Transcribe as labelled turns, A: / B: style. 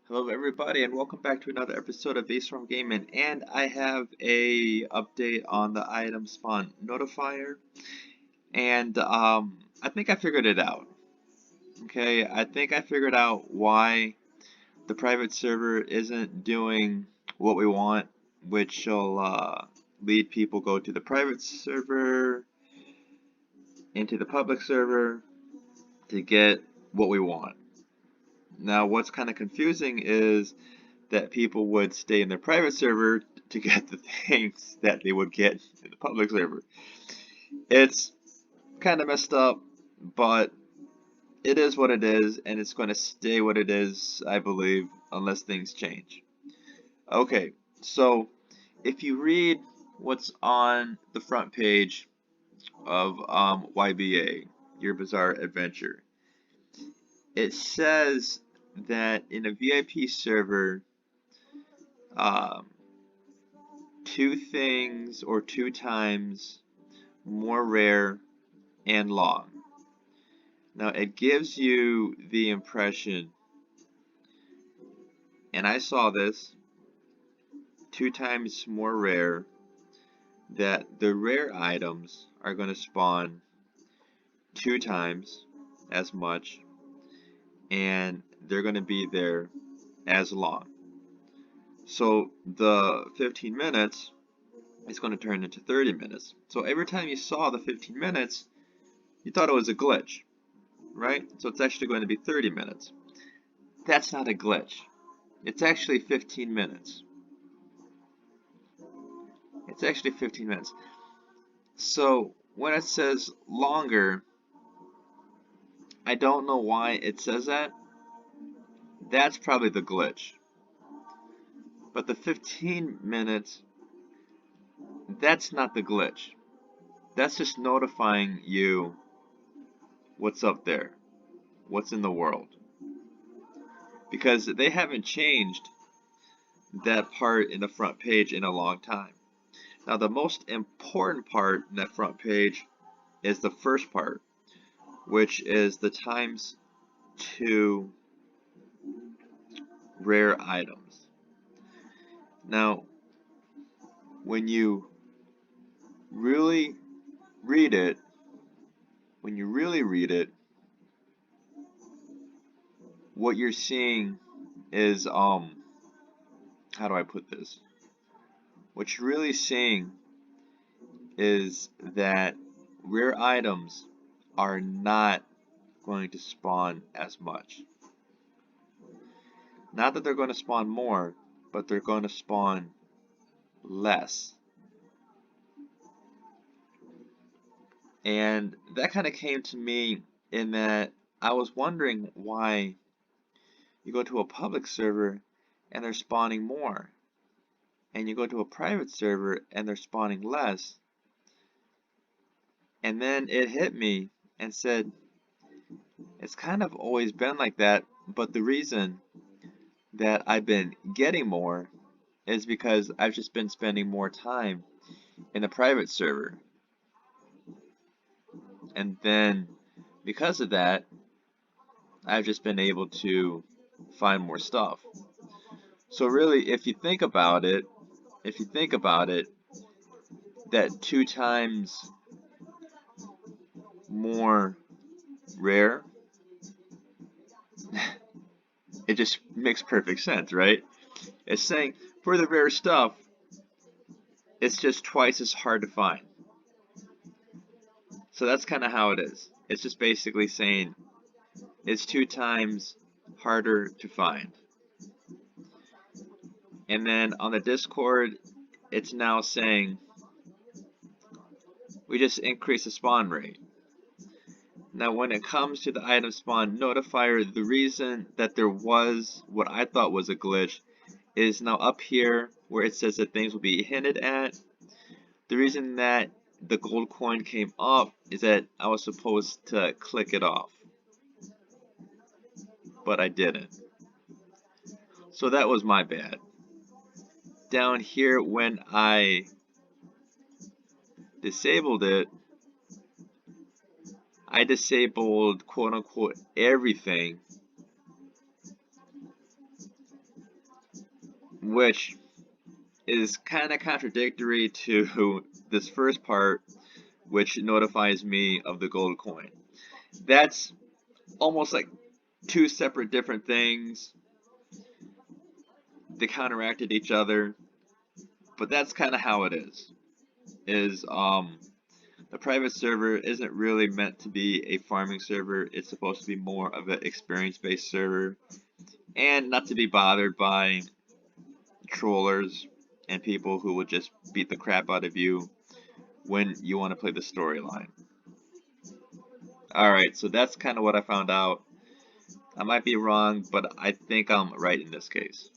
A: Hello everybody and welcome back to another episode of Storm Gaming, and I have a update on the Item Spawn Notifier, and I think I figured it out. Okay, I think I figured out why the private server isn't doing what we want, which will lead people go to the private server, into the public server to get what we want. Now what's kind of confusing is that people would stay in their private server to get the things that they would get in the public server. It's kind of messed up, but it is what it is, and it's going to stay what it is, I believe, unless things change. Okay, so if you read what's on the front page of YBA, Your Bizarre Adventure, it says that in a VIP server, um, two things or two times more rare and long. Now it gives you the impression, and I saw this, two times more rare, that the rare items are going to spawn two times as much, and they're going to be there as long. So the 15 minutes is going to turn into 30 minutes. So every time you saw the 15 minutes, you thought it was a glitch, right? So it's actually going to be 30 minutes. That's not a glitch. It's actually 15 minutes. It's actually 15 minutes. So when it says longer, I don't know why it says that. That's probably the glitch. But the 15 minutes, that's not the glitch. That's just notifying you what's up there, what's in the world. Because they haven't changed that part in the front page in a long time. Now the most important part in that front page is the first part, which is the times two rare items. Now, when you really read it, what you're seeing is, how do I put this? What you're really seeing is that rare items are not going to spawn as much. Not that they're going to spawn more, but they're going to spawn less. And that kind of came to me in that I was wondering why you go to a public server and they're spawning more, and you go to a private server and they're spawning less. And then it hit me and said, it's kind of always been like that, but the reason that I've been getting more is because I've just been spending more time in the private server. And then because of that, I've just been able to find more stuff. So really, if you think about it, that two times more rare, it just makes perfect sense, right? It's saying for the rare stuff, it's just twice as hard to find. So that's kind of how it is. It's just basically saying it's two times harder to find. And then on the Discord, it's now saying we just increase the spawn rate. Now when it comes to the item spawn notifier, the reason that there was what I thought was a glitch is now up here where it says that things will be hinted at. The reason that the gold coin came up is that I was supposed to click it off, but I didn't. So that was my bad. Down here when I disabled it, I disabled quote unquote everything which is kind of contradictory to this first part, which notifies me of the gold coin. That's almost like two separate different things. They counteracted each other, but that's kind of how it is. Is The private server isn't really meant to be a farming server. It's supposed to be more of an experience-based server, and not to be bothered by trollers and people who will just beat the crap out of you when you want to play the storyline. Alright, so that's kind of what I found out. I might be wrong, but I think I'm right in this case.